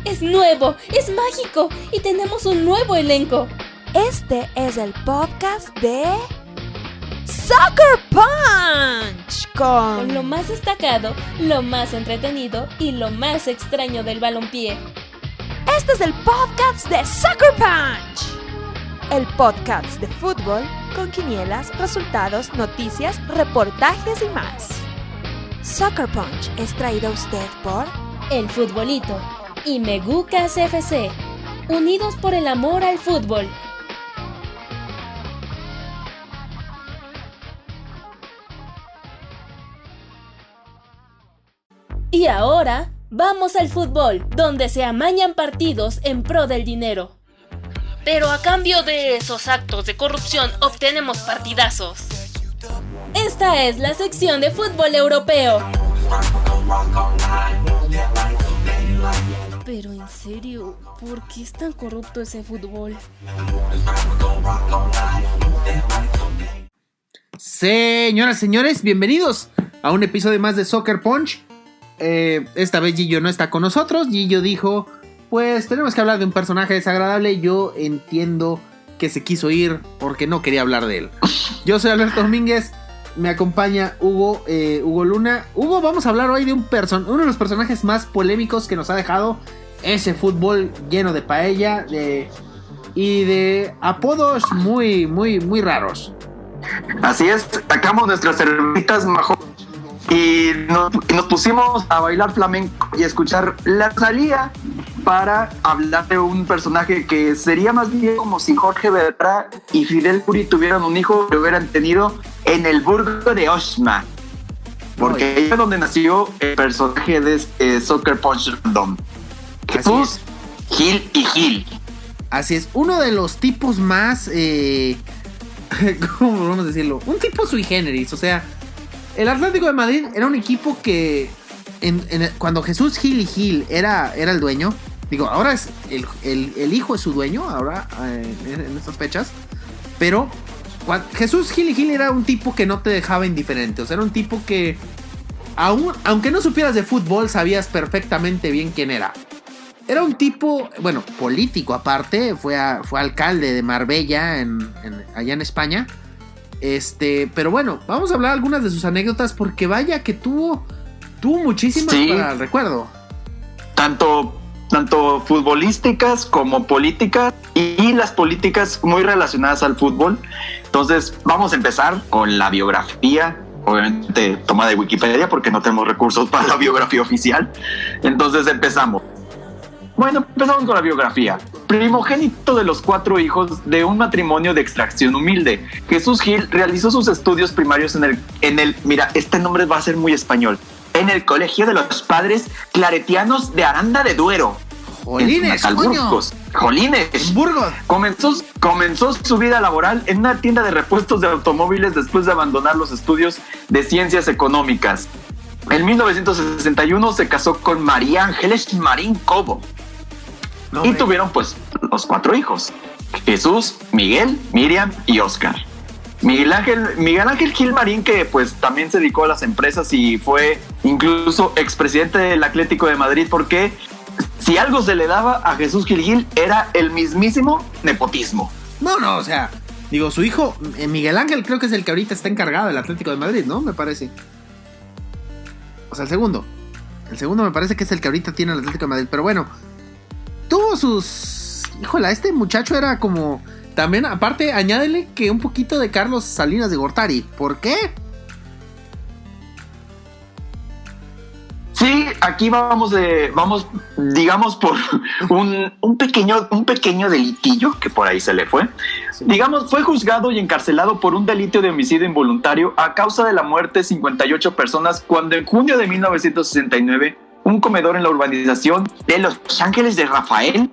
es nuevo, es mágico y tenemos un nuevo elenco. Este es el podcast de Soccer Punch Con lo más destacado, lo más entretenido y lo más extraño del balompié. Este es el podcast de Soccer Punch, el podcast de fútbol con quinielas, resultados, noticias, reportajes y más. Soccer Punch es traído a usted por El Futbolito y Megucas FC, unidos por el amor al fútbol. Y ahora, vamos al fútbol, donde se amañan partidos en pro del dinero. Pero a cambio de esos actos de corrupción obtenemos partidazos. Esta es la sección de fútbol europeo. Pero en serio, ¿por qué es tan corrupto ese fútbol? Señoras y señores, bienvenidos a un episodio más de Soccer Punch. Esta vez Gillo no está con nosotros. Gillo dijo, pues tenemos que hablar de un personaje desagradable. Yo entiendo que se quiso ir porque no quería hablar de él. Yo soy Alberto Domínguez. Me acompaña Hugo Luna. Hugo, vamos a hablar hoy de uno de los personajes más polémicos que nos ha dejado ese fútbol lleno de paella y de apodos muy, muy, muy raros. Así es, sacamos nuestras cervecitas majo y nos pusimos a bailar flamenco y a escuchar la salida para hablar de un personaje que sería más bien como si Jorge Berra y Fidel Curi tuvieran un hijo que hubieran tenido en el burgo de Osma, porque ahí es donde nació el personaje de este Soccer Punch Random, Jesús Gil y Gil. Así es, uno de los tipos más ¿cómo vamos a decirlo? Un tipo sui generis. O sea, el Atlético de Madrid era un equipo que cuando Jesús Gil y Gil era el dueño, digo, ahora es el hijo es su dueño, ahora en estas fechas, pero Jesús Gil y Gil era un tipo que no te dejaba indiferente. O sea, era un tipo que aunque no supieras de fútbol, sabías perfectamente bien quién era. Era un tipo, bueno, político aparte, fue alcalde de Marbella allá en España. Pero bueno, vamos a hablar algunas de sus anécdotas porque vaya que tuvo muchísimas para el recuerdo. Tanto Futbolísticas como políticas, y las políticas muy relacionadas al fútbol. Entonces vamos a empezar con la biografía, obviamente tomada de Wikipedia porque no tenemos recursos para la biografía oficial. Entonces empezamos con la biografía. Primogénito de los 4 hijos de un matrimonio de extracción humilde, Jesús Gil realizó sus estudios primarios en el mira, este nombre va a ser muy español, en el Colegio de los Padres Claretianos de Aranda de Duero. ¡Jolines, coño! ¡Jolines! ¡Burgos! Comenzó su vida laboral en una tienda de repuestos de automóviles después de abandonar los estudios de ciencias económicas. En 1961 se casó con María Ángeles Marín Cobo. Y tuvieron pues los 4 hijos: Jesús, Miguel, Miriam y Óscar. Miguel Ángel Gil Marín, que pues también se dedicó a las empresas y fue incluso expresidente del Atlético de Madrid, porque si algo se le daba a Jesús Gil Gil era el mismísimo nepotismo. No, o sea, digo, su hijo Miguel Ángel creo que es el que ahorita está encargado del Atlético de Madrid, ¿no? Me parece. O sea, el segundo me parece que es el que ahorita tiene el Atlético de Madrid. Pero bueno, tuvo sus... Híjola, este muchacho era como... También, aparte, añádele que un poquito de Carlos Salinas de Gortari. ¿Por qué? Sí, aquí vamos digamos por un pequeño delitillo que por ahí se le fue. Sí. Digamos, fue juzgado y encarcelado por un delito de homicidio involuntario a causa de la muerte de 58 personas cuando en junio de 1969 un comedor en la urbanización de Los Ángeles de Rafael,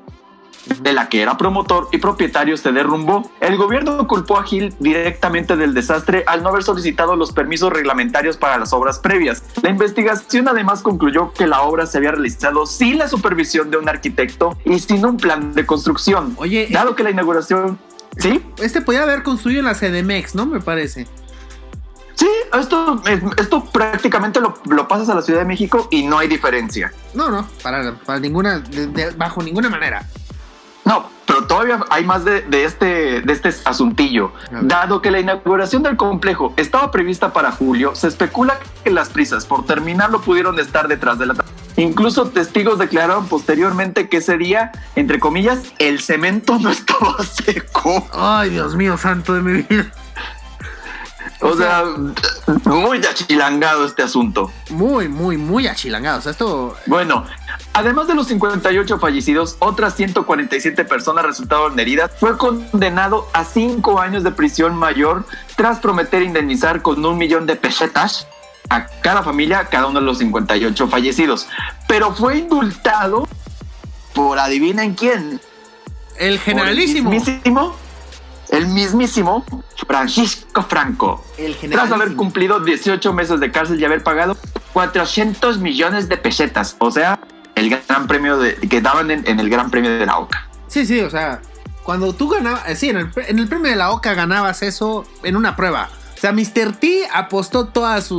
de la que era promotor y propietario, se derrumbó. El gobierno culpó a Gil directamente del desastre al no haber solicitado los permisos reglamentarios para las obras previas. La investigación además concluyó que la obra se había realizado sin la supervisión de un arquitecto y sin un plan de construcción. Oye, dado que la inauguración... ¿Sí? Podía haber construido en la CDMX, ¿no? Me parece. Sí, esto prácticamente lo pasas a la Ciudad de México y no hay diferencia. No, para ninguna, bajo ninguna manera. No, pero todavía hay más de este asuntillo. Dado que la inauguración del complejo estaba prevista para julio, se especula que las prisas por terminarlo pudieron estar detrás de la... Incluso testigos declararon posteriormente que ese día, entre comillas, el cemento no estaba seco. Ay, Dios mío, santo de mi vida. O sea, muy achilangado este asunto. Muy achilangado. O sea, esto... Bueno, además de los 58 fallecidos, otras 147 personas resultaron heridas. Fue condenado a 5 años de prisión mayor tras prometer indemnizar con 1 millón de pesetas a cada familia, cada uno de los 58 fallecidos. Pero fue indultado por, adivinen quién. El generalísimo. El mismísimo Francisco Franco. Tras haber cumplido 18 meses de cárcel y haber pagado 400 millones de pesetas. O sea, el gran premio que daban en el Gran Premio de la OCA. Sí, o sea, cuando tú ganabas, sí, en el premio de la OCA ganabas eso en una prueba. O sea, Mr. T apostó todas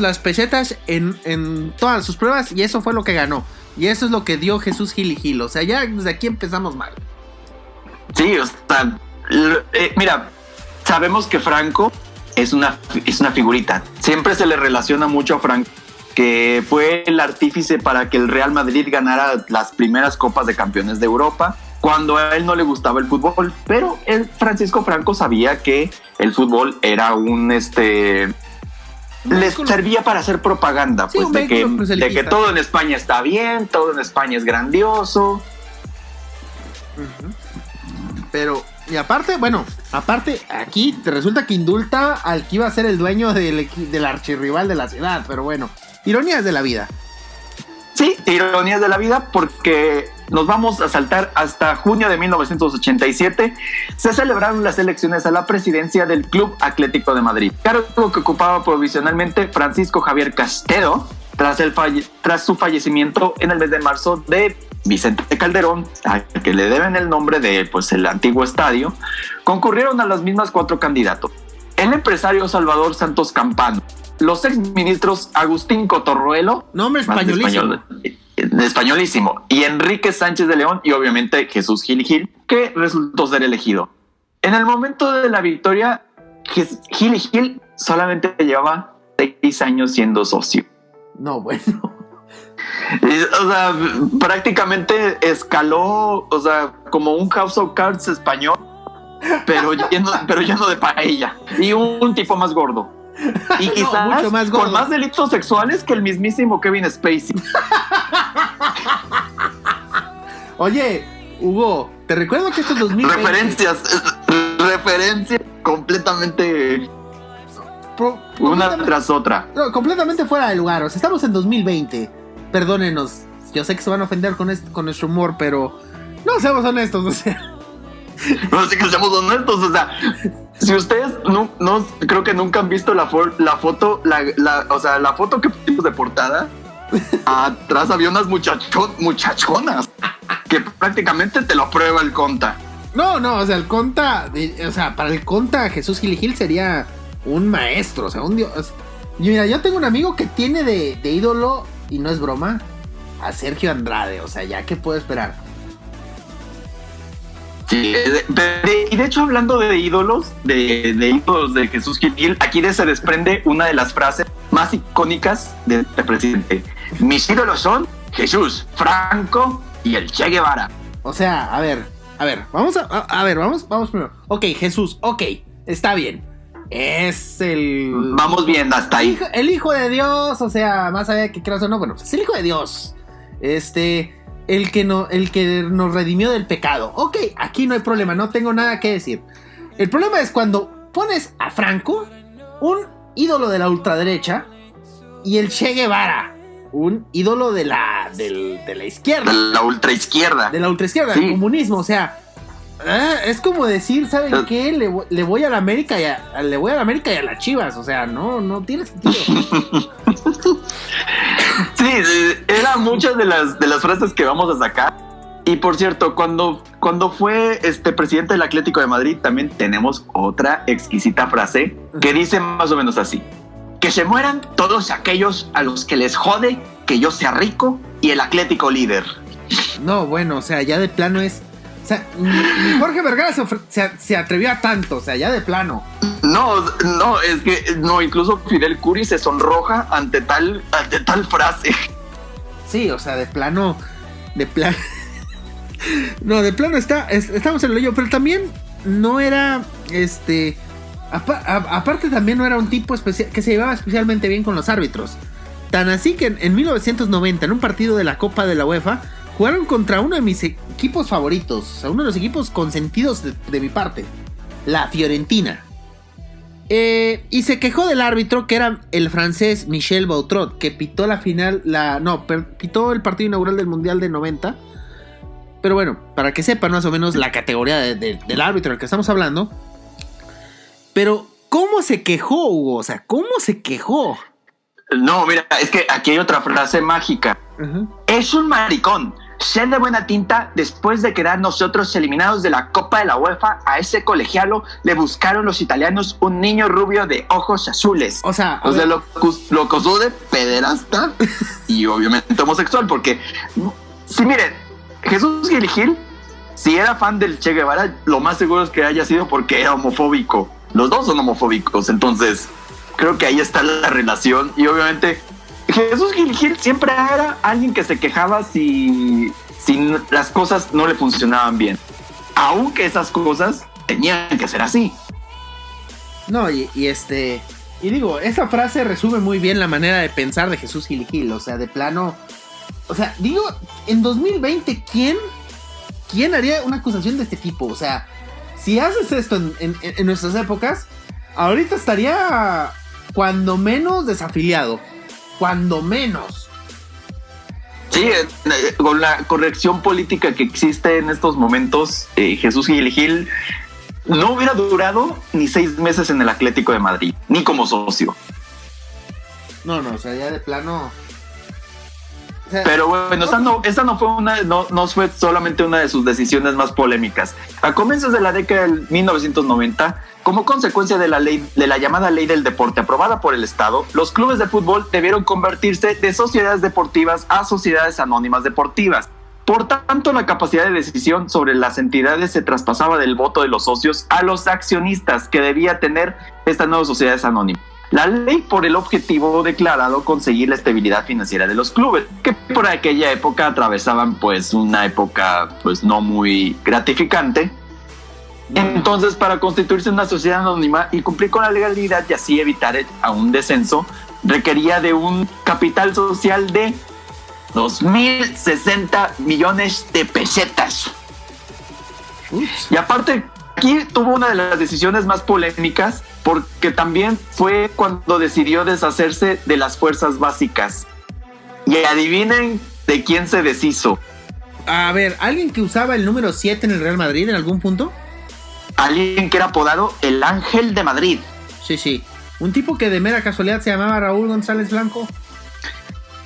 las pesetas en todas sus pruebas y eso fue lo que ganó. Y eso es lo que dio Jesús Gil y Gil. O sea, ya desde aquí empezamos mal. Sí, o sea, mira, sabemos que Franco es una figurita. Siempre se le relaciona mucho a Franco, que fue el artífice para que el Real Madrid ganara las primeras Copas de Campeones de Europa, cuando a él no le gustaba el fútbol. Pero Francisco Franco sabía que el fútbol era les servía para hacer propaganda, sí, pues de que todo en España está bien, todo en España es grandioso. Pero, y aparte, aquí te resulta que indulta al que iba a ser el dueño del archirrival de la ciudad, pero bueno, ironías de la vida. Sí, ironías de la vida, porque nos vamos a saltar hasta junio de 1987. Se celebraron las elecciones a la presidencia del Club Atlético de Madrid, cargo que ocupaba provisionalmente Francisco Javier Castedo, tras su fallecimiento en el mes de marzo de Vicente Calderón, a que le deben el nombre de el antiguo estadio. Concurrieron a las mismas 4 candidatos: el empresario Salvador Santos Campano, los exministros Agustín Cotorruelo, nombre españolísimo, españolísimo, y Enrique Sánchez de León, y obviamente Jesús Gil y Gil, que resultó ser elegido. En el momento de la victoria, Gil y Gil solamente llevaba 6 años siendo socio. No, bueno. O sea, prácticamente escaló, o sea, como un House of Cards español, pero lleno de paella, y un tipo más gordo. Y quizás no, más gordo, con más delitos sexuales que el mismísimo Kevin Spacey. Oye, Hugo, te recuerdo que esto es 2020. Referencias completamente una tras otra. No, completamente fuera de lugar. O sea, estamos en 2020. Perdónenos. Yo sé que se van a ofender con nuestro humor, pero no seamos honestos, o sea. No sé que seamos honestos, o sea. Si ustedes no creo que nunca han visto la foto, o sea, la foto que pusimos de portada, atrás había unas muchachonas que prácticamente te lo prueba el Conta. No, o sea, el Conta, o sea, para el Conta Jesús Gil y Gil sería un maestro, o sea, un dios. Y mira, yo tengo un amigo que tiene de ídolo, y no es broma, a Sergio Andrade, o sea, ya, ¿qué puedo esperar? Sí, y de hecho, hablando de ídolos, de Jesús Gil y Gil, aquí se desprende una de las frases más icónicas de este presidente: mis ídolos son Jesús, Franco y el Che Guevara. O sea, a ver, vamos primero. Ok, Jesús, ok, está bien. Es el... Vamos bien hasta ahí. El hijo de Dios, o sea, más allá de que creas o no, bueno, es el hijo de Dios. El que nos redimió del pecado. Ok, aquí no hay problema, no tengo nada que decir. El problema es cuando pones a Franco, un ídolo de la ultraderecha, y el Che Guevara, un ídolo de la izquierda. De la ultraizquierda. De la ultraizquierda, sí. Del comunismo, o sea... es como decir, ¿saben qué? Le voy a la América y a las Chivas, o sea, no tiene sentido. Sí, eran muchas de las frases que vamos a sacar, Y por cierto, cuando fue presidente del Atlético de Madrid, también tenemos otra exquisita frase que dice más o menos así: que se mueran todos aquellos a los que les jode que yo sea rico y el Atlético líder. No, bueno, o sea, ya de plano es... O sea, ni Jorge Vergara se atrevió a tanto, o sea, ya de plano. No, es que no, incluso Fidel Curi se sonroja ante tal frase. Sí, o sea, de plano... No, de plano estamos en el hoyo, pero también no era, aparte también no era un tipo especial que se llevaba especialmente bien con los árbitros. Tan así que en 1990, en un partido de la Copa de la UEFA, jugaron contra uno de mis equipos favoritos, o sea, uno de los equipos consentidos de mi parte, la Fiorentina. Y se quejó del árbitro, que era el francés Michel Boutrot, que pitó la final, pitó el partido inaugural del Mundial de 90. Pero bueno, para que sepan más o menos la categoría del árbitro del que estamos hablando. Pero, ¿cómo se quejó, Hugo? O sea, ¿cómo se quejó? No, mira, es que aquí hay otra frase mágica. Uh-huh. Es un maricón. Ser de buena tinta, después de quedar nosotros eliminados de la Copa de la UEFA, a ese colegialo le buscaron los italianos un niño rubio de ojos azules. O sea lo acusó de pederasta y obviamente homosexual, porque, sí, miren, Jesús Gil Gil, si era fan del Che Guevara, lo más seguro es que haya sido porque era homofóbico. Los dos son homofóbicos, entonces creo que ahí está la relación. Y obviamente Jesús Gil Gil siempre era alguien que se quejaba si las cosas no le funcionaban bien, aunque esas cosas tenían que ser así. No, y digo, esa frase resume muy bien la manera de pensar de Jesús Gil Gil. O sea, de plano, o sea, digo, en 2020, ¿quién haría una acusación de este tipo? O sea, si haces esto en nuestras épocas, ahorita estaría cuando menos desafiliado. Cuando menos. Sí, con la corrección política que existe en estos momentos, Jesús Gil Gil no hubiera durado ni 6 meses en el Atlético de Madrid, ni como socio. No, o sea, ya de plano... Pero bueno, esta no fue solamente una de sus decisiones más polémicas. A comienzos de la década de 1990, como consecuencia de la llamada ley del deporte aprobada por el Estado, los clubes de fútbol debieron convertirse de sociedades deportivas a sociedades anónimas deportivas. Por tanto, la capacidad de decisión sobre las entidades se traspasaba del voto de los socios a los accionistas que debía tener estas nuevas sociedades anónimas. La ley por el objetivo declarado conseguir la estabilidad financiera de los clubes, que por aquella época atravesaban pues una época pues no muy gratificante. Entonces, para constituirse una sociedad anónima y cumplir con la legalidad y así evitar a un descenso, requería de un capital social de 2.060 millones de pesetas. Y aparte, aquí tuvo una de las decisiones más polémicas, porque también fue cuando decidió deshacerse de las fuerzas básicas. Y adivinen de quién se deshizo. A ver, ¿alguien que usaba el número 7 en el Real Madrid en algún punto? Alguien que era apodado el Ángel de Madrid. Sí. Un tipo que de mera casualidad se llamaba Raúl González Blanco.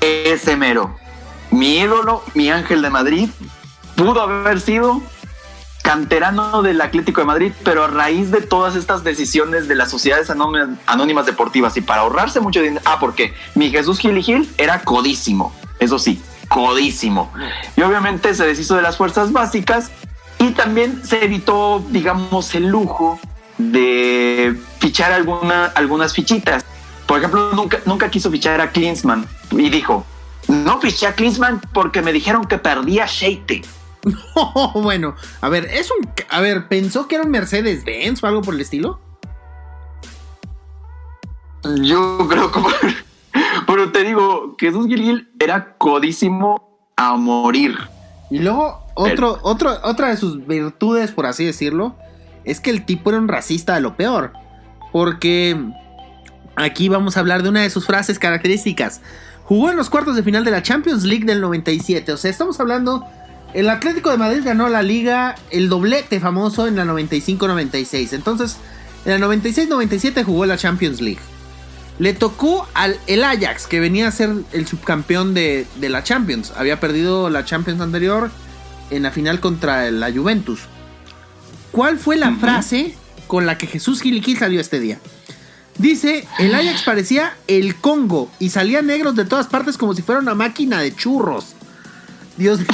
Ese mero. Mi ídolo, mi Ángel de Madrid, pudo haber sido canterano del Atlético de Madrid, pero a raíz de todas estas decisiones de las sociedades anónimas deportivas y para ahorrarse mucho dinero, porque mi Jesús Gil Gil era codísimo, eso sí, codísimo, y obviamente se deshizo de las fuerzas básicas y también se evitó, digamos, el lujo de fichar algunas fichitas. Por ejemplo, nunca quiso fichar a Klinsmann y dijo: no fiché a Klinsmann porque me dijeron que perdía aceite. No, bueno, a ver, ¿pensó que era un Mercedes-Benz o algo por el estilo? Yo creo que... Pero te digo, Jesús Gil Gil era codísimo a morir. Y luego, otra de sus virtudes, por así decirlo, es que el tipo era un racista de lo peor. Porque aquí vamos a hablar de una de sus frases características. Jugó en los cuartos de final de la Champions League del 97. O sea, estamos hablando... El Atlético de Madrid ganó la Liga, el doblete famoso en la 95-96. Entonces, en la 96-97 jugó la Champions League. Le tocó el Ajax, que venía a ser el subcampeón de la Champions. Había perdido la Champions anterior en la final contra la Juventus. ¿Cuál fue la frase con la que Jesús Gil y Gil salió este día? Dice, el Ajax parecía el Congo y salía negros de todas partes como si fuera una máquina de churros. Dios mío.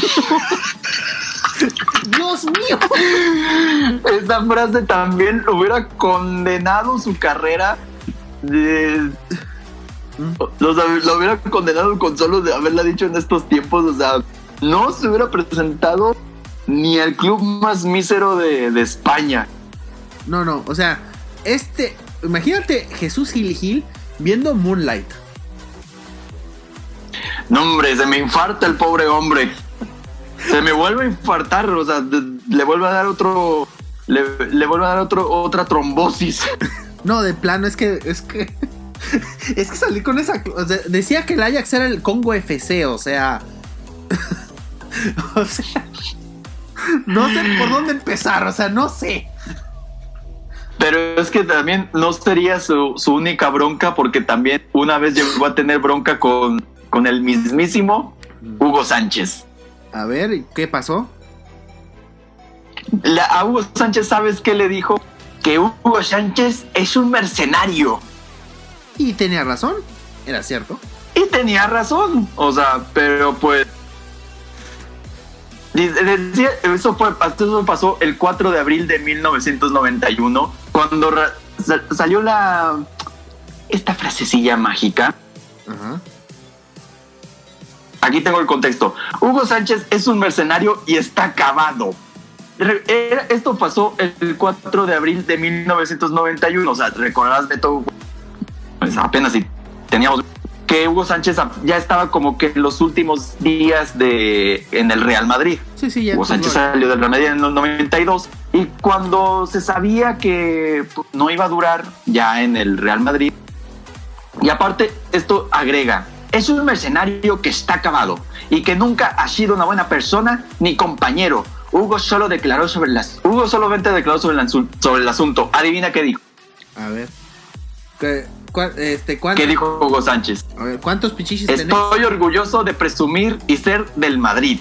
Dios mío. Esa frase también hubiera condenado su carrera. Lo hubiera condenado con solo de haberla dicho en estos tiempos. O sea, no se hubiera presentado ni al club más mísero de España. No, o sea, imagínate Jesús Gil y Gil viendo Moonlight. No, hombre, se me infarta el pobre hombre. Se me vuelve a infartar, o sea, le vuelve a dar otra trombosis. No, de plano, es que salí con esa, o sea, decía que el Ajax era el Congo FC, o sea, no sé por dónde empezar, o sea, no sé. Pero es que también no sería su única bronca, porque también una vez llegó a tener bronca con el mismísimo Hugo Sánchez. A ver, ¿qué pasó? A Hugo Sánchez, ¿sabes qué le dijo? Que Hugo Sánchez es un mercenario. Y tenía razón, era cierto. Y tenía razón, o sea, pero pues... Decía, eso pasó el 4 de abril de 1991, cuando salió esta frasecilla mágica. Ajá. Aquí tengo el contexto. Hugo Sánchez es un mercenario y está acabado. Esto pasó el 4 de abril de 1991. O sea, recordarás de todo. Pues apenas si teníamos que Hugo Sánchez ya estaba como que en los últimos días en el Real Madrid. Sí, ya. Hugo Sánchez salió del Real Madrid en el 92. Y cuando se sabía que no iba a durar ya en el Real Madrid, y aparte esto agrega: es un mercenario que está acabado y que nunca ha sido una buena persona ni compañero. Hugo solamente declaró sobre el asunto. Adivina qué dijo. A ver. ¿Cuánto? ¿Qué dijo Hugo Sánchez? A ver, ¿cuántos pichichis tenés? Estoy orgulloso de presumir y ser del Madrid.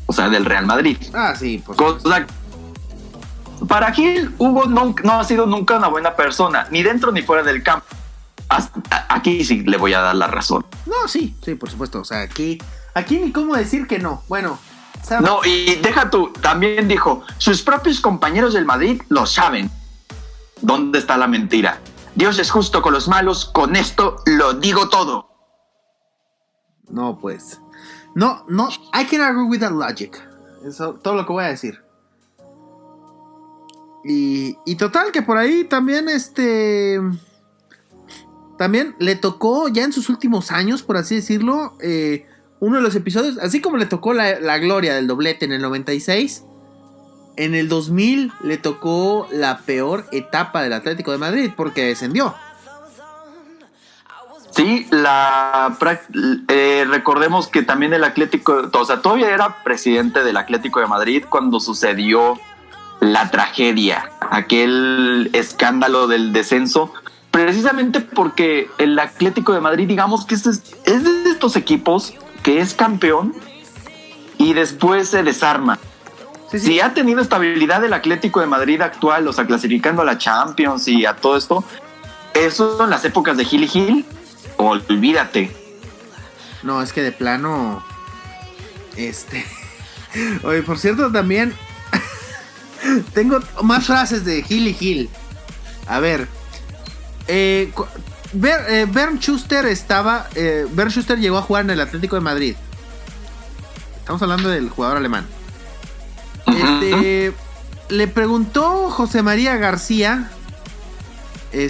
O sea, del Real Madrid. Ah, sí, por supuesto. Para Gil, Hugo no ha sido nunca una buena persona, ni dentro ni fuera del campo. Aquí sí le voy a dar la razón. No, sí, por supuesto. O sea, aquí ni cómo decir que no. Bueno, ¿sabes? No, y deja tú, también dijo, sus propios compañeros del Madrid lo saben. ¿Dónde está la mentira? Dios es justo con los malos, con esto lo digo todo. No, pues. No, I can agree with that logic. Eso, todo lo que voy a decir. Y total, que por ahí también también le tocó ya en sus últimos años, por así decirlo, uno de los episodios, así como le tocó la gloria del doblete en el 96, en el 2000 le tocó la peor etapa del Atlético de Madrid porque descendió. Sí, recordemos que también el Atlético, o sea, todavía era presidente del Atlético de Madrid cuando sucedió la tragedia, aquel escándalo del descenso. Precisamente porque el Atlético de Madrid, digamos que es de estos equipos que es campeón y después se desarma. Sí. Si ha tenido estabilidad el Atlético de Madrid actual, o sea, clasificando a la Champions y a todo esto, eso en las épocas de Gil y Gil, olvídate. No, es que de plano... Oye, por cierto, también... tengo más frases de Gil y Gil. A ver... Bernd Schuster Bernd Schuster llegó a jugar en el Atlético de Madrid. Estamos hablando del jugador alemán. Le preguntó José María García, o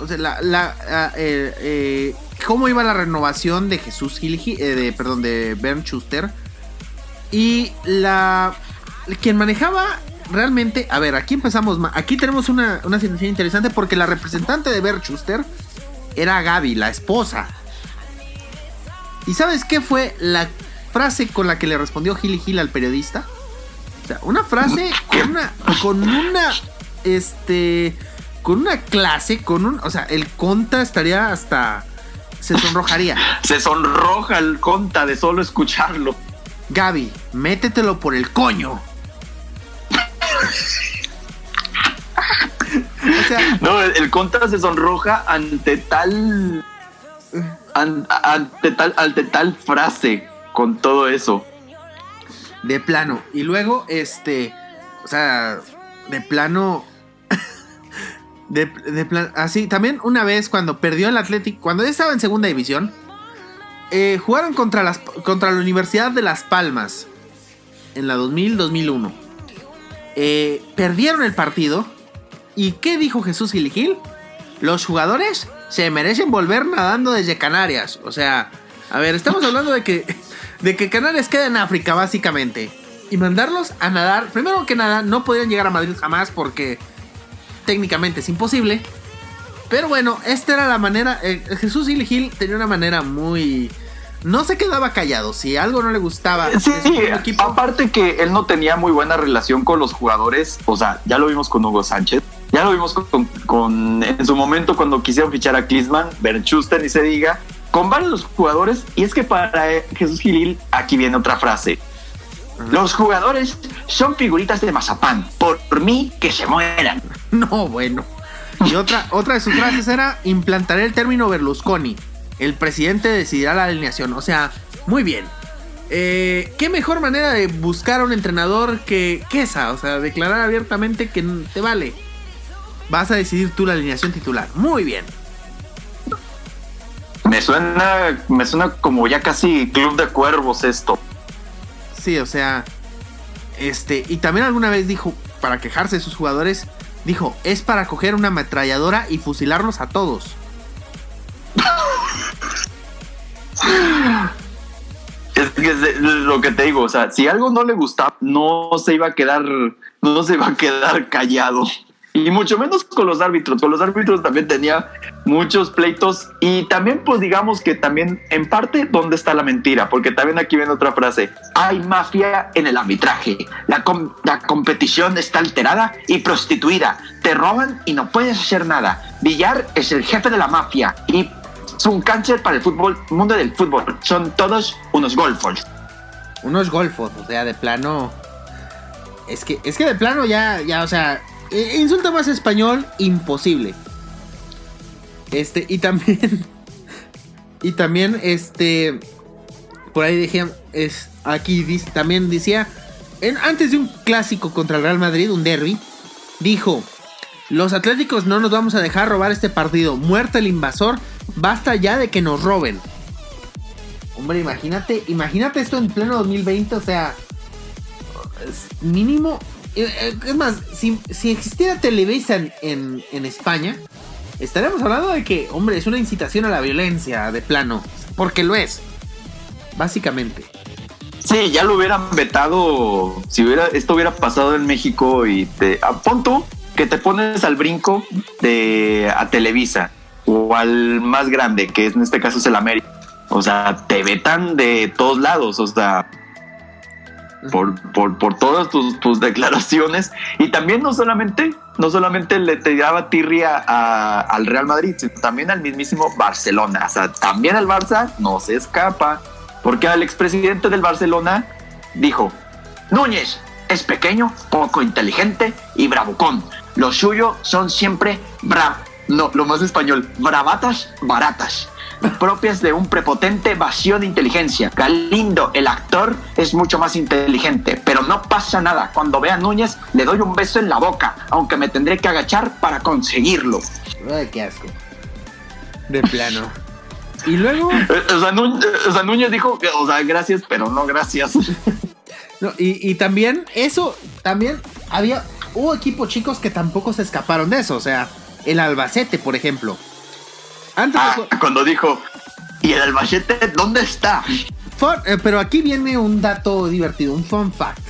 sea, cómo iba la renovación de Jesús Gil, de Bernd Schuster, y quien manejaba realmente, a ver, aquí empezamos. Aquí tenemos una situación interesante porque la representante de Bernd Schuster era Gaby, la esposa. ¿Y sabes qué fue la frase con la que le respondió Gil y Gil al periodista? O sea, una frase con una clase, o sea, el conta estaría hasta... se sonrojaría. Se sonroja el conta de solo escucharlo. Gaby, métetelo por el coño. O sea, no, el Contra se sonroja ante tal frase, con todo eso. De plano. Y luego, o sea, de plano. Así, también una vez cuando perdió el Athletic, cuando ya estaba en segunda división, jugaron contra la Universidad de Las Palmas en la 2000-2001. Perdieron el partido. ¿Y qué dijo Jesús Gil y Gil? Los jugadores se merecen volver nadando desde Canarias. O sea, a ver, estamos hablando de que Canarias queda en África, básicamente. Y mandarlos a nadar. Primero que nada, no podrían llegar a Madrid jamás porque técnicamente es imposible. Pero bueno, esta era la manera. Jesús Gil y Gil tenía una manera muy... No se quedaba callado. Si algo no le gustaba, sí, aparte que él no tenía muy buena relación con los jugadores. O sea, ya lo vimos con Hugo Sánchez. Ya lo vimos con en su momento cuando quisieron fichar a Klinsmann, Bernd Schuster, ni se diga, con varios de los jugadores. Y es que para Jesús Gil, aquí viene otra frase. Los jugadores son figuritas de mazapán. Por mí, que se mueran. No, bueno. Y otra de sus frases era: implantaré el término Berlusconi. El presidente decidirá la alineación. O sea, muy bien. ¿Qué mejor manera de buscar a un entrenador que esa? O sea, declarar abiertamente que te vale. Vas a decidir tú la alineación titular. Muy bien. Me suena como ya casi Club de Cuervos esto. Sí, o sea, y también alguna vez dijo, para quejarse de sus jugadores, dijo, es para coger una ametralladora y fusilarlos a todos. Es que es lo que te digo, o sea, si algo no le gustaba, no se iba a quedar callado. Y mucho menos con los árbitros. Con los árbitros también tenía muchos pleitos. Y también, pues digamos que también, en parte, ¿dónde está la mentira? Porque también aquí viene otra frase. Hay mafia en el arbitraje. La competición está alterada y prostituida. Te roban y no puedes hacer nada. Villar es el jefe de la mafia. Y es un cáncer para el fútbol, mundo del fútbol. Son todos unos golfos. Unos golfos, o sea, de plano. Es que de plano ya, o sea... insulta más español, imposible. Y también por ahí dejé, también decía, antes de un clásico contra el Real Madrid, un derbi, dijo: los atléticos no nos vamos a dejar robar este partido. Muerta el invasor, basta ya de que nos roben. Hombre, imagínate esto en pleno 2020, o sea, mínimo. Es más, si existiera Televisa en España, estaríamos hablando de que, hombre, es una incitación a la violencia de plano. Porque lo es, básicamente. Sí, ya lo hubieran vetado. Si esto hubiera pasado en México y pon tú que te pones al brinco a Televisa o al más grande, que en este caso es el América. O sea, te vetan de todos lados, o sea... Por todas tus declaraciones. Y también no solamente le tiraba tirria al Real Madrid, sino también al mismísimo Barcelona. O sea, también al Barça no se escapa, porque al expresidente del Barcelona dijo: Núñez es pequeño, poco inteligente y bravucón. Lo suyo son siempre lo más español, bravatas baratas, propias de un prepotente vacío de inteligencia. Galindo, el actor, es mucho más inteligente, pero no pasa nada. Cuando vea a Núñez, le doy un beso en la boca, aunque me tendré que agachar para conseguirlo. Ay, qué asco. De plano. Y luego... O sea, Núñez dijo que, o sea, gracias, pero no gracias. No, y también, hubo equipos chicos que tampoco se escaparon de eso. O sea, el Albacete, por ejemplo. Cuando dijo: ¿y el Albacete dónde está? Pero aquí viene un dato divertido, un fun fact.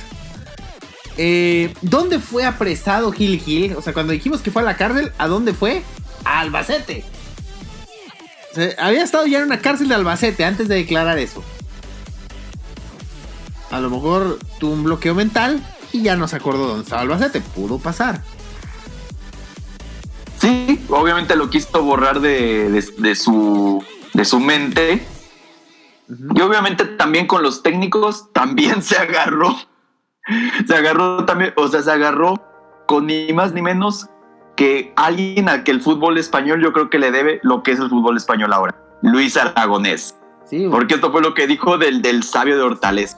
¿Dónde fue apresado Gil Gil? O sea, cuando dijimos que fue a la cárcel, ¿a dónde fue? A Albacete. O sea, había estado ya en una cárcel de Albacete antes de declarar eso. A lo mejor tuvo un bloqueo mental y ya no se acordó dónde estaba Albacete. Pudo pasar. Sí, obviamente lo quiso borrar de su mente. Y obviamente también con los técnicos también se agarró también, o sea, se agarró con ni más ni menos que alguien a que el fútbol español yo creo que le debe lo que es el fútbol español ahora, Luis Aragonés. Sí, porque esto fue lo que dijo del sabio de Hortaleza.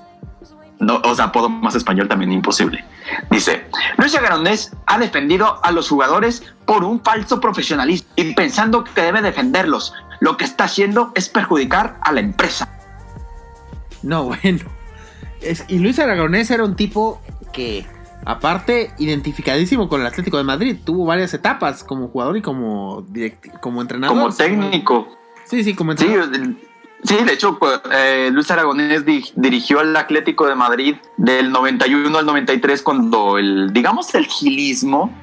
No, o sea, apodo más español también imposible. Dice, Luis Aragonés ha defendido a los jugadores por un falso profesionalismo y pensando que debe defenderlos. Lo que está haciendo es perjudicar a la empresa. No, bueno. Y Luis Aragonés era un tipo que, aparte, identificadísimo con el Atlético de Madrid. Tuvo varias etapas como jugador y como entrenador. Como técnico. Sí, como entrenador. Sí, de hecho, Luis Aragonés dirigió al Atlético de Madrid del 91 al 93 cuando el gilismo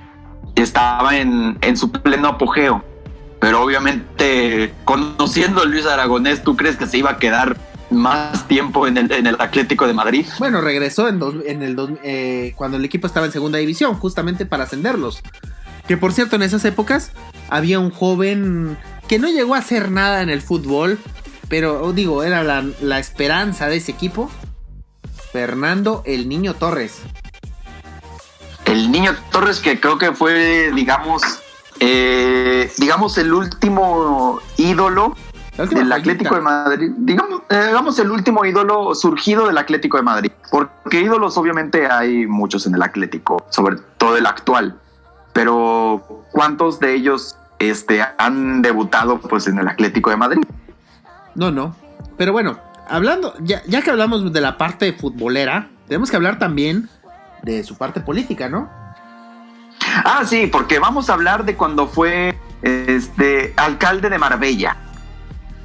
estaba en su pleno apogeo. Pero obviamente, conociendo a Luis Aragonés, ¿tú crees que se iba a quedar más tiempo en el Atlético de Madrid? Bueno, regresó cuando el equipo estaba en segunda división, justamente para ascenderlos. Que por cierto, en esas épocas había un joven que no llegó a hacer nada en el fútbol, pero digo, era la esperanza de ese equipo. Fernando el Niño Torres. El Niño Torres, que creo que fue, digamos el último ídolo del Atlético de Madrid. Digamos el último ídolo surgido del Atlético de Madrid. Porque ídolos obviamente hay muchos en el Atlético, sobre todo el actual. Pero ¿cuántos de ellos han debutado pues en el Atlético de Madrid? No. Pero bueno, hablando, ya que hablamos de la parte futbolera, tenemos que hablar también de su parte política, ¿no? Ah, sí, porque vamos a hablar de cuando fue alcalde de Marbella.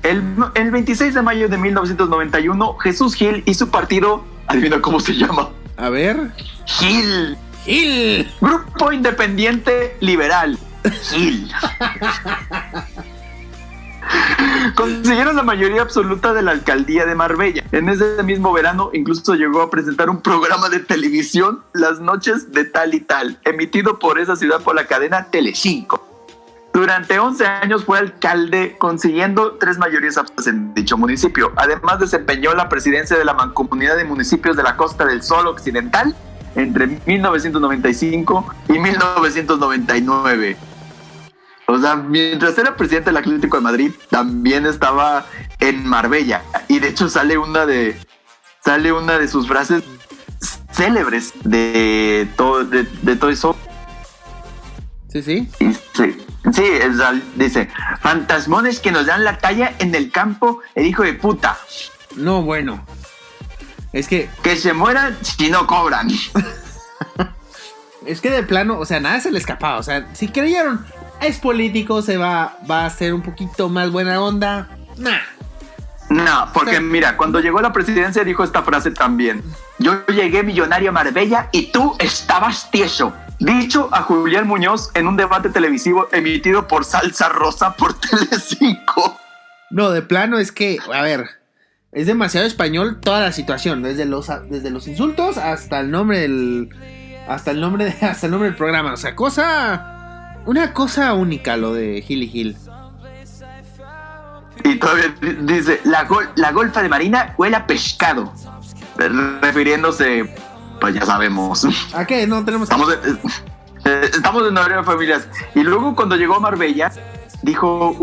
El 26 de mayo de 1991, Jesús Gil y su partido, adivina cómo se llama. A ver. Gil. Grupo Independiente Liberal. Gil. Consiguieron la mayoría absoluta de la alcaldía de Marbella. En ese mismo verano incluso llegó a presentar un programa de televisión, Las noches de tal y tal, emitido por esa ciudad por la cadena Telecinco. Durante 11 años fue alcalde, consiguiendo 3 mayorías absolutas en dicho municipio. Además desempeñó la presidencia de la Mancomunidad de Municipios de la Costa del Sol Occidental entre 1995 y 1999. O sea, mientras era presidente del Atlético de Madrid, también estaba en Marbella. Y de hecho sale una de sus frases célebres de todo eso. Sí. Sí, dice, fantasmones que nos dan la talla en el campo, el hijo de puta. No, bueno. Es que se mueran si no cobran. Es que de plano, o sea, nada se le escapaba. O sea, si creyeron, es político, va a ser un poquito más buena onda. No, porque mira, cuando llegó a la presidencia dijo esta frase también. Yo llegué millonario a Marbella y tú estabas tieso. Dicho a Julián Muñoz en un debate televisivo emitido por Salsa Rosa por Telecinco. No, de plano es que, a ver, es demasiado español toda la situación, desde los insultos hasta el nombre del programa, o sea, una cosa única lo de Gil y Gil. Y todavía dice, la golfa de Marina huele a pescado, refiriéndose, pues ya sabemos. ¿A qué? No tenemos... Estamos en horario de familias. Y luego cuando llegó a Marbella, dijo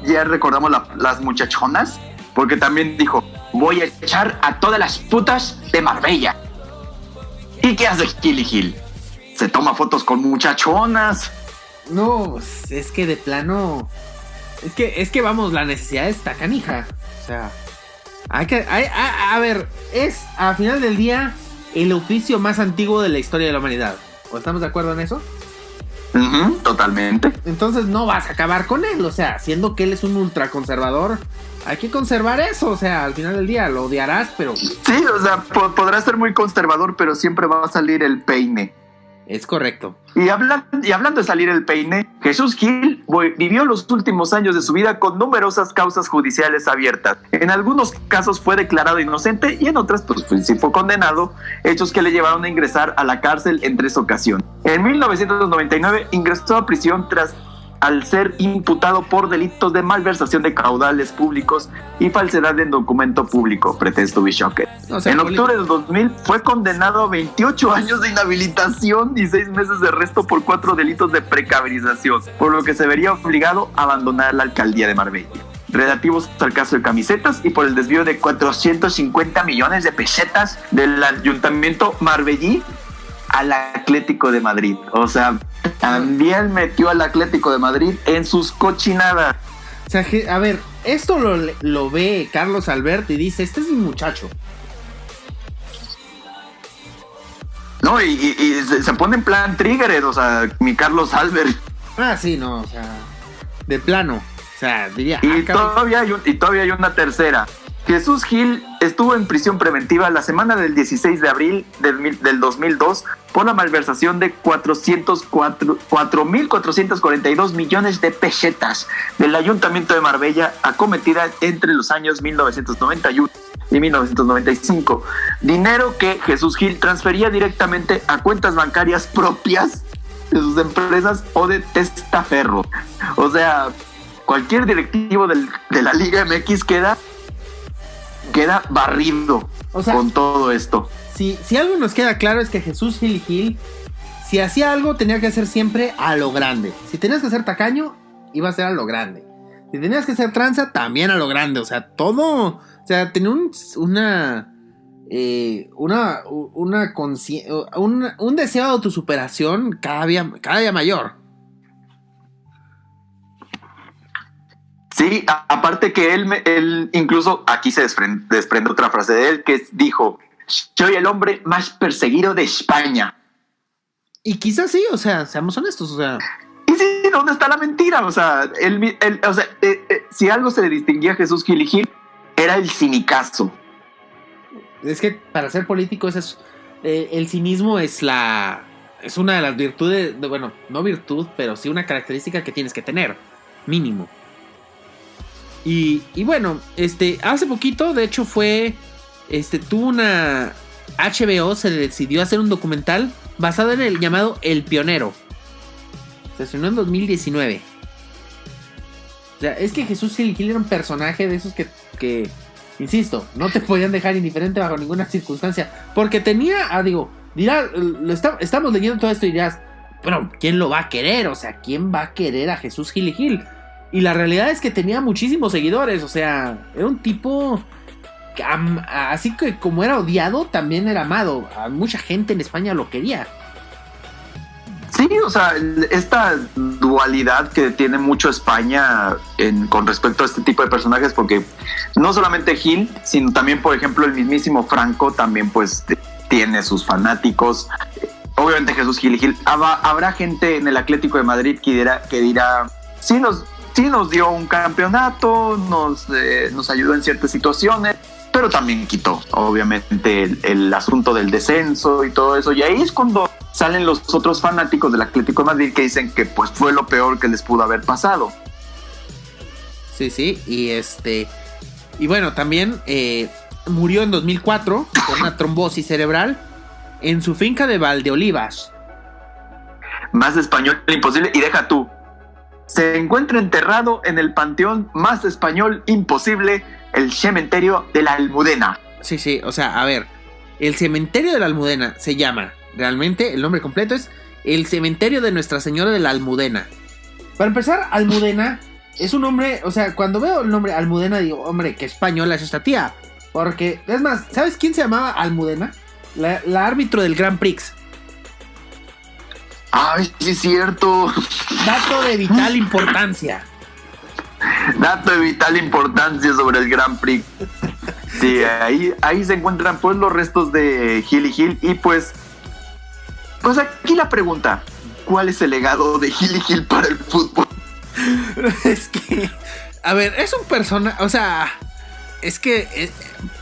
ya recordamos las muchachonas, porque también dijo, voy a echar a todas las putas de Marbella. ¿Y qué hace Gil y Gil? Se toma fotos con muchachonas. No, es que de plano... Es que vamos, la necesidad está canija. O sea, a ver, es a final del día el oficio más antiguo de la historia de la humanidad. ¿O estamos de acuerdo en eso? Totalmente. Entonces no vas a acabar con él. O sea, siendo que él es un ultraconservador, hay que conservar eso. O sea, al final del día lo odiarás, pero... Sí, o sea, podrás ser muy conservador, pero siempre va a salir el peine. Es correcto. Y hablando de salir el peine, Jesús Gil vivió los últimos años de su vida con numerosas causas judiciales abiertas. En algunos casos fue declarado inocente y en otras pues sí fue condenado, hechos que le llevaron a ingresar a la cárcel en 3 ocasiones. En 1999 ingresó a prisión tras al ser imputado por delitos de malversación de caudales públicos y falsedad en documento público, pretexto Bishocket. O sea, en octubre del 2000 fue condenado a 28 años de inhabilitación y 6 meses de arresto por 4 delitos de precarización, por lo que se vería obligado a abandonar la alcaldía de Marbella, relativos al caso de camisetas y por el desvío de 450 millones de pesetas del ayuntamiento marbellí al Atlético de Madrid. O sea, también metió al Atlético de Madrid en sus cochinadas. O sea, a ver, esto lo ve Carlos Albert y dice, este es mi muchacho. No, y se pone en plan Triggered, o sea, mi Carlos Albert. Ah, sí, no, o sea, de plano. O sea, diría... Y todavía hay una tercera. Jesús Gil estuvo en prisión preventiva la semana del 16 de abril del 2002 por la malversación de 4.442 millones de pesetas del Ayuntamiento de Marbella acometida entre los años 1991 y 1995. Dinero que Jesús Gil transfería directamente a cuentas bancarias propias de sus empresas o de testaferro. O sea, cualquier directivo de la Liga MX queda barrido, o sea, con todo esto. Si algo nos queda claro es que Jesús Gil, si hacía algo, tenía que hacer siempre a lo grande. Si tenías que ser tacaño, iba a ser a lo grande. Si tenías que ser tranza, también a lo grande. O sea, todo. O sea, tenía un deseo de autosuperación cada día mayor. Sí, aparte que él incluso aquí se desprende otra frase de él que dijo: soy el hombre más perseguido de España. Y quizás sí, o sea, seamos honestos, o sea. Y sí, ¿dónde está la mentira? O sea, si algo se le distinguía a Jesús Gil y Gil, era el cinicazo. Es que para ser político el cinismo es una de las virtudes, bueno, no virtud, pero sí una característica que tienes que tener, mínimo. Y bueno, hace poquito, de hecho tuvo una HBO, se decidió hacer un documental basado en el llamado El Pionero. Se estrenó en 2019. O sea, es que Jesús Gil era un personaje de esos que insisto, no te podían dejar indiferente bajo ninguna circunstancia. Porque estamos leyendo todo esto y dirás, pero ¿quién lo va a querer? O sea, ¿quién va a querer a Jesús Gil? Y la realidad es que tenía muchísimos seguidores. O sea, era un tipo que, así que como era odiado, también era amado. A mucha gente en España lo quería. Sí, o sea, esta dualidad que tiene mucho España con respecto a este tipo de personajes, porque no solamente Gil, sino también, por ejemplo, el mismísimo Franco también pues tiene sus fanáticos. Obviamente Jesús Gil. Habrá gente en el Atlético de Madrid que dirá, sí nos dio un campeonato, nos ayudó en ciertas situaciones, pero también quitó, obviamente, el asunto del descenso y todo eso. Y ahí es cuando salen los otros fanáticos del Atlético de Madrid que dicen que pues fue lo peor que les pudo haber pasado. Sí, y bueno, también murió en 2004 con una trombosis cerebral en su finca de Valdeolivas. Más español imposible, y deja tú. Se encuentra enterrado en el panteón más español imposible, el cementerio de la Almudena. Sí, o sea, a ver, el cementerio de la Almudena se llama, realmente el nombre completo es el cementerio de Nuestra Señora de la Almudena. Para empezar, Almudena es un nombre, o sea, cuando veo el nombre Almudena digo, hombre, qué española es esta tía. Porque, es más, ¿sabes quién se llamaba Almudena? La árbitro del Grand Prix. Ay, sí es cierto. Dato de vital importancia. Dato de vital importancia sobre el Grand Prix. Sí, ahí se encuentran pues los restos de Gil y pues aquí la pregunta, ¿cuál es el legado de Gil para el fútbol? Es que, a ver, es un personaje, o sea, es que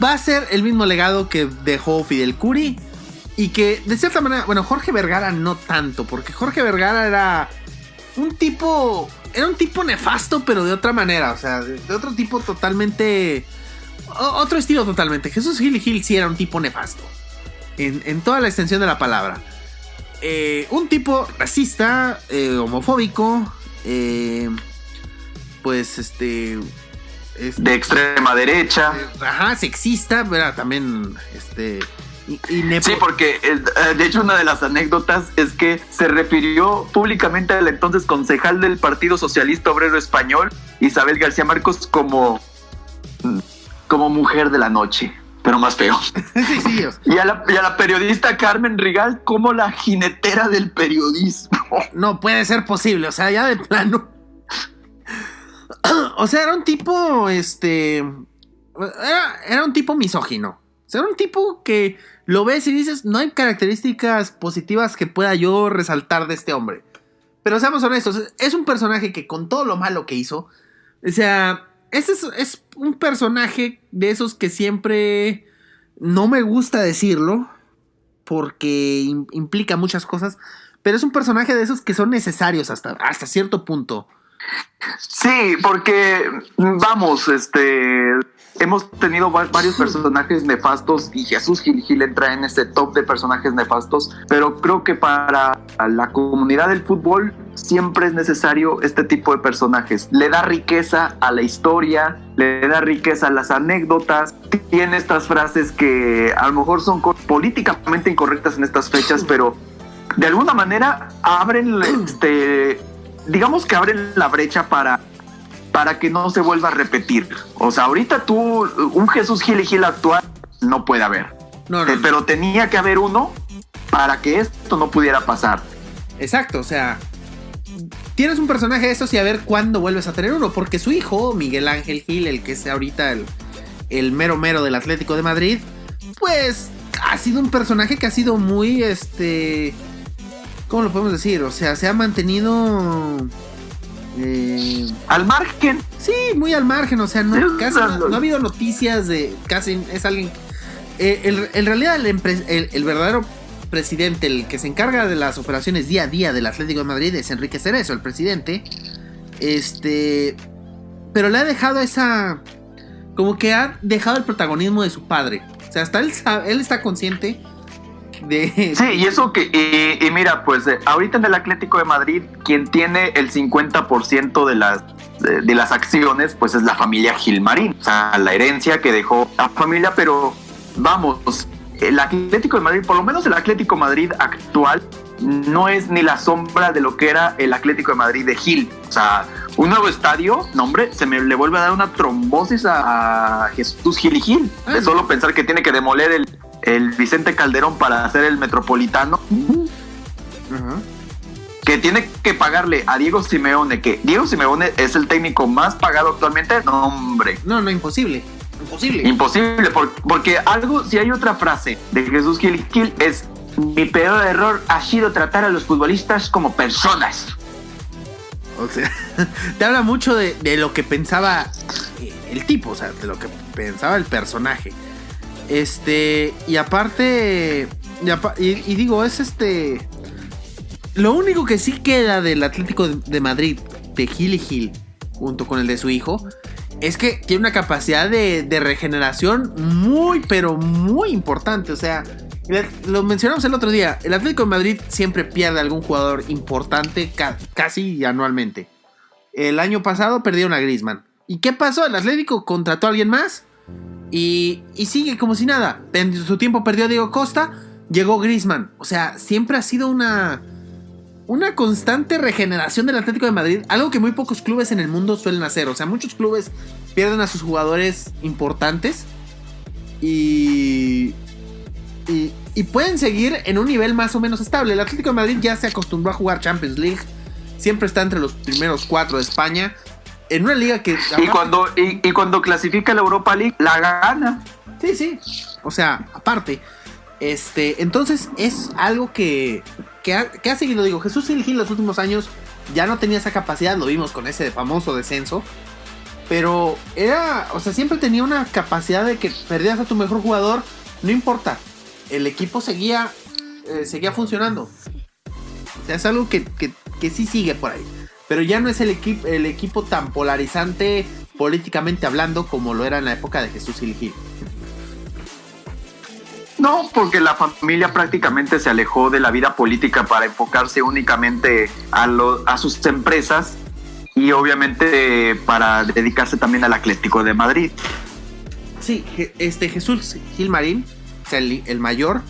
va a ser el mismo legado que dejó Fidel Curi. Y que, de cierta manera, bueno, Jorge Vergara no tanto, porque Jorge Vergara era un tipo nefasto, pero de otra manera, o sea, de otro tipo totalmente, otro estilo totalmente. Jesús Gil sí era un tipo nefasto, en toda la extensión de la palabra. Un tipo racista, homofóbico, pues de extrema derecha. Sexista, pero también Sí, porque de hecho una de las anécdotas es que se refirió públicamente al entonces concejal del Partido Socialista Obrero Español, Isabel García Marcos, como mujer de la noche, pero más feo. Sí. Y a la periodista Carmen Rigal como la jinetera del periodismo. No puede ser posible, o sea, ya de plano. O sea, era un tipo, era un tipo misógino. O sea, era un tipo que lo ves y dices, no hay características positivas que pueda yo resaltar de este hombre. Pero seamos honestos, es un personaje que con todo lo malo que hizo, o sea, es un personaje de esos que siempre no me gusta decirlo, porque implica muchas cosas, pero es un personaje de esos que son necesarios hasta cierto punto. Sí, porque vamos, hemos tenido varios personajes nefastos y Jesús Gil Gil entra en ese top de personajes nefastos, pero creo que para la comunidad del fútbol siempre es necesario este tipo de personajes. Le da riqueza a la historia, le da riqueza a las anécdotas, tiene estas frases que a lo mejor son políticamente incorrectas en estas fechas, pero de alguna manera abren digamos que abren la brecha para que no se vuelva a repetir. O sea, ahorita un Jesús Gil Gil actual no puede haber. No. Pero tenía que haber uno para que esto no pudiera pasar. Exacto, o sea, tienes un personaje de estos y a ver cuándo vuelves a tener uno, porque su hijo, Miguel Ángel Gil, el que es ahorita el mero mero del Atlético de Madrid, pues ha sido un personaje que ha sido muy, ¿cómo lo podemos decir? O sea, se ha mantenido al margen. Sí, muy al margen. O sea, no ha habido noticias de casi. Es alguien. En realidad, el verdadero presidente, el que se encarga de las operaciones día a día del Atlético de Madrid, es Enrique Cerezo, el presidente. Pero le ha dejado como que ha dejado el protagonismo de su padre. O sea, hasta él está consciente. Sí, y eso que y mira, pues ahorita en el Atlético de Madrid quien tiene el 50% de las acciones pues es la familia Gilmarín, o sea, la herencia que dejó la familia, pero vamos, el Atlético de Madrid, por lo menos el Atlético de Madrid actual, no es ni la sombra de lo que era el Atlético de Madrid de Gil. O sea, un nuevo estadio, no hombre, se me le vuelve a dar una trombosis a Jesús Gil y Gil, de solo pensar que tiene que demoler el Vicente Calderón para hacer el Metropolitano. Que tiene que pagarle a Diego Simeone, que Diego Simeone es el técnico más pagado actualmente. No, hombre. No, imposible. Imposible, porque si hay otra frase de Jesús Gil Gil es: mi peor error ha sido tratar a los futbolistas como personas. O sea, te habla mucho de lo que pensaba el tipo, o sea, de lo que pensaba el personaje. Y aparte, y digo, es lo único que sí queda del Atlético de Madrid, de Gil y Gil, junto con el de su hijo, es que tiene una capacidad de regeneración muy, pero muy importante. O sea, lo mencionamos el otro día, el Atlético de Madrid siempre pierde a algún jugador importante casi anualmente. El año pasado perdieron a Griezmann. ¿Y qué pasó? El Atlético contrató a alguien más y sigue como si nada. En su tiempo perdió a Diego Costa, llegó Griezmann. O sea, siempre ha sido una constante regeneración del Atlético de Madrid, algo que muy pocos clubes en el mundo suelen hacer. O sea, muchos clubes pierden a sus jugadores importantes y pueden seguir en un nivel más o menos estable. El Atlético de Madrid ya se acostumbró a jugar Champions League, siempre está entre los primeros 4 de España, en una liga que... Y cuando clasifica la Europa League, la gana. Sí, o sea, aparte, entonces es algo que ha seguido. Digo, Jesús Gil Gil los últimos años ya no tenía esa capacidad, lo vimos con ese famoso descenso, pero o sea, siempre tenía una capacidad de que perdías a tu mejor jugador, no importa, el equipo seguía funcionando. O sea, es algo que sí sigue por ahí, pero ya no es el equipo tan polarizante políticamente hablando como lo era en la época de Jesús Gil Gil. No, porque la familia prácticamente se alejó de la vida política para enfocarse únicamente a sus empresas y obviamente para dedicarse también al Atlético de Madrid. Sí, Jesús Gil Marín, o sea, el mayor,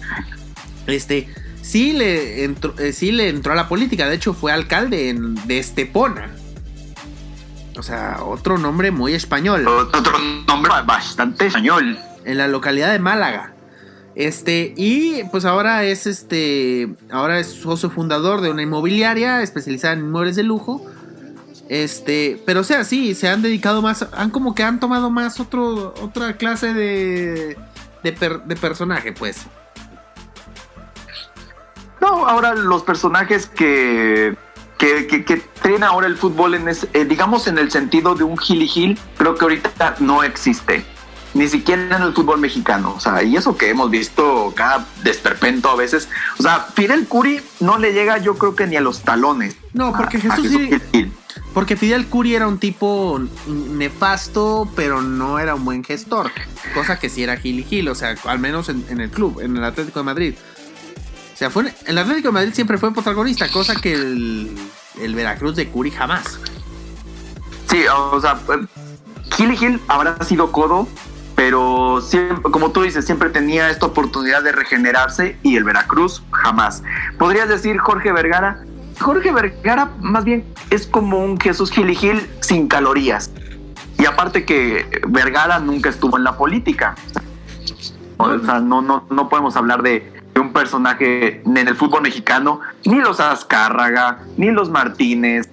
sí le entró a la política. De hecho, fue alcalde de Estepona. O sea, otro nombre muy español. Otro nombre bastante español. En la localidad de Málaga. Y pues ahora es socio fundador de una inmobiliaria especializada en inmuebles de lujo. Pero o sea, sí, se han dedicado más, han tomado más otra clase de personaje, pues. No, ahora los personajes que traen ahora el fútbol digamos en el sentido de un Gil y Gil, creo que ahorita no existe. Ni siquiera en el fútbol mexicano, o sea, y eso que hemos visto cada desperpento a veces, o sea, Fidel Curi no le llega, yo creo que ni a los talones. No, porque Jesús Gil. Porque Fidel Curi era un tipo nefasto, pero no era un buen gestor, cosa que sí era Gil y Gil, o sea, al menos en el club, en el Atlético de Madrid. O sea, el Atlético de Madrid siempre fue protagonista, cosa que el Veracruz de Curi jamás. Sí, o sea, Gil y Gil habrá sido codo, pero siempre, como tú dices, siempre tenía esta oportunidad de regenerarse, y el Veracruz jamás. ¿Podrías decir Jorge Vergara? Jorge Vergara más bien es como un Jesús Gil y Gil sin calorías. Y aparte que Vergara nunca estuvo en la política. O sea, no podemos hablar de un personaje en el fútbol mexicano, ni los Azcárraga, ni los Martínez.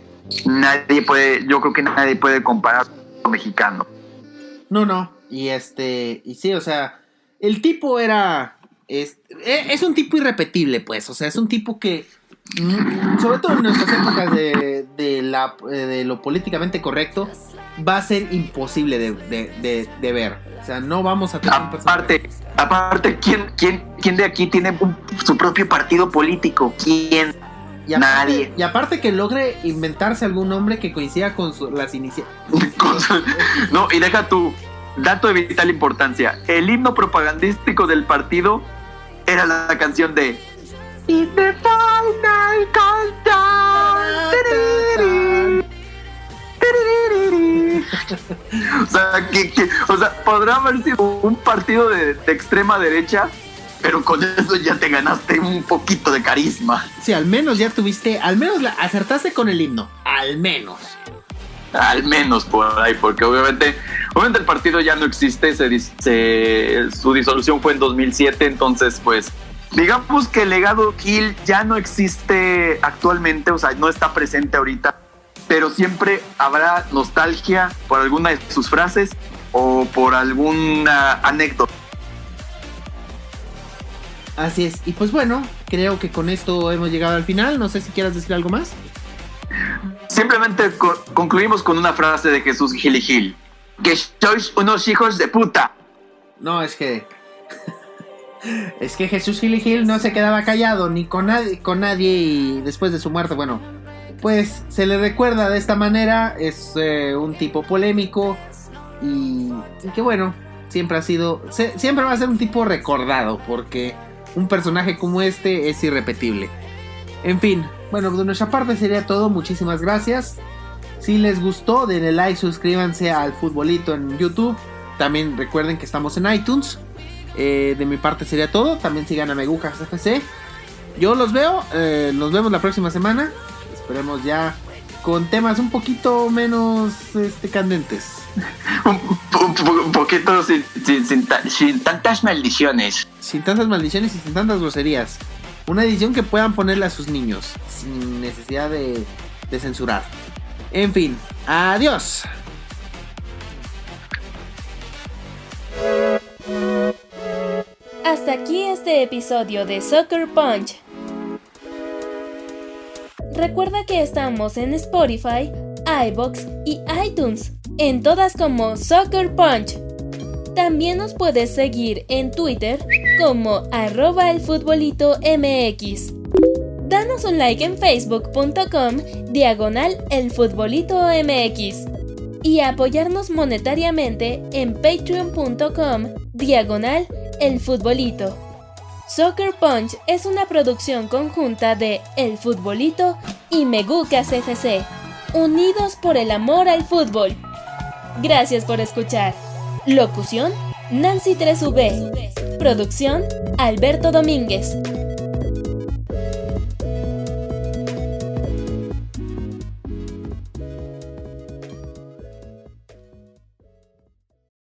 Yo creo que nadie puede comparar con mexicano. No. Y sí, o sea, el tipo es un tipo irrepetible, pues. O sea, es un tipo que, sobre todo en nuestras épocas de lo políticamente correcto, va a ser imposible de ver. O sea, no vamos a tener aparte, ¿quién de aquí tiene su propio partido político? ¿Quién? Nadie. Y aparte que logre inventarse algún nombre que coincida con las iniciales. No, y deja tu dato de vital importancia. El himno propagandístico del partido era la canción de It's the final countdown. O sea, podrá haber sido un partido de extrema derecha, pero con eso ya te ganaste un poquito de carisma. Sí, al menos ya acertaste con el himno, al menos por ahí, porque obviamente el partido ya no existe, su disolución fue en 2007, entonces pues digamos que el legado Gil ya no existe actualmente, o sea, no está presente ahorita, pero siempre habrá nostalgia por alguna de sus frases o por alguna anécdota. Así es, y pues bueno, creo que con esto hemos llegado al final. No sé si quieras decir algo más. Simplemente concluimos con una frase de Jesús Gil y Gil: que sois unos hijos de puta. No, es que Jesús Gil y Gil no se quedaba callado ni con nadie, y después de su muerte, bueno, pues se le recuerda de esta manera. Es un tipo polémico y que bueno, siempre va a ser un tipo recordado, porque un personaje como este es irrepetible. En fin, bueno, de nuestra parte sería todo. Muchísimas gracias. Si les gustó, denle like, suscríbanse al Futbolito en YouTube. También recuerden que estamos en iTunes. De mi parte sería todo. También sigan a Megucas FC. Yo los veo. Nos vemos la próxima semana. Esperemos ya con temas un poquito menos candentes. Un poquito sin tantas maldiciones. Sin tantas maldiciones y sin tantas groserías. Una edición que puedan ponerle a sus niños sin necesidad de censurar. En fin, adiós. Hasta aquí este episodio de Soccer Punch. Recuerda que estamos en Spotify, iVoox y iTunes, en todas como Soccer Punch. También nos puedes seguir en Twitter como @elfutbolito_mx. Danos un like en facebook.com/elfutbolito_mx y apoyarnos monetariamente en patreon.com/elfutbolito. Soccer Punch es una producción conjunta de El Futbolito y Megucas FC. unidos por el amor al fútbol. Gracias por escuchar. Locución, Nancy 3V. Producción, Alberto Domínguez.